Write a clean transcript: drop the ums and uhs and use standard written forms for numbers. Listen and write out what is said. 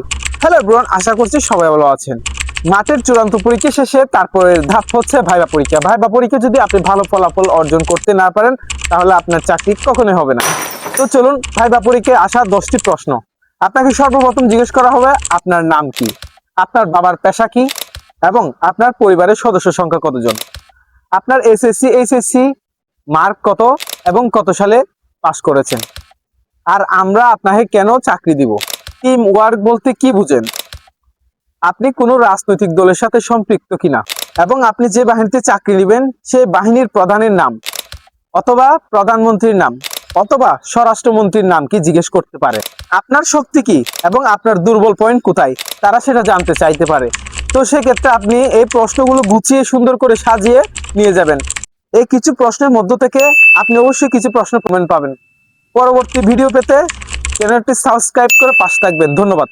করি। Hello everyone, আশা করছি সবাই ভালো আছেন। মাঠের চূড়ান্ত পরীক্ষা শেষে তারপরে ধাপ হচ্ছে ভাইবা পরীক্ষা। ভাইবা পরীক্ষা যদি আপনি ভালো ফলাফল অর্জন করতে না পারেন তাহলে আপনার চাকরি কখনোই হবে না। তো চলুন ভাইবা পরীক্ষায় আসা 10টি প্রশ্ন। আপনাকে সর্বপ্রথম জিজ্ঞেস করা হবে আপনার নাম কি, আপনার বাবার পেশা কি এবং আপনার পরিবারের সদস্য সংখ্যা কতজন, আপনার এইচএসসি মার্ক কত এবং কত সালে পাস করেছেন, আর আমরা আপনাকে কেন চাকরি দিব, টিম ওয়ার্ক বলতে কি বুঝেন, আপনি কোনো রাজনৈতিক দলের সাথে সম্পৃক্ত কিনা এবং আপনি যে বাহিনীতে চাকরি নেবেন সেই বাহিনীর প্রধানের নাম অথবা প্রধানমন্ত্রীর নাম অথবা স্বরাষ্ট্রমন্ত্রীর নাম কি জিজ্ঞেস করতে পারে। আপনার শক্তি কি এবং আপনার দুর্বল পয়েন্ট কোথায় তারা সেটা জানতে চাইতে পারে। তো সেক্ষেত্রে আপনি এই প্রশ্নগুলো গুছিয়ে সুন্দর করে সাজিয়ে নিয়ে যাবেন। এই কিছু প্রশ্নের মধ্য থেকে আপনি অবশ্যই কিছু প্রশ্ন কমেন্ট পাবেন। পরবর্তী ভিডিও পেতে চ্যানেলটি সাবস্ক্রাইব করে পাশে থাকবেন। ধন্যবাদ।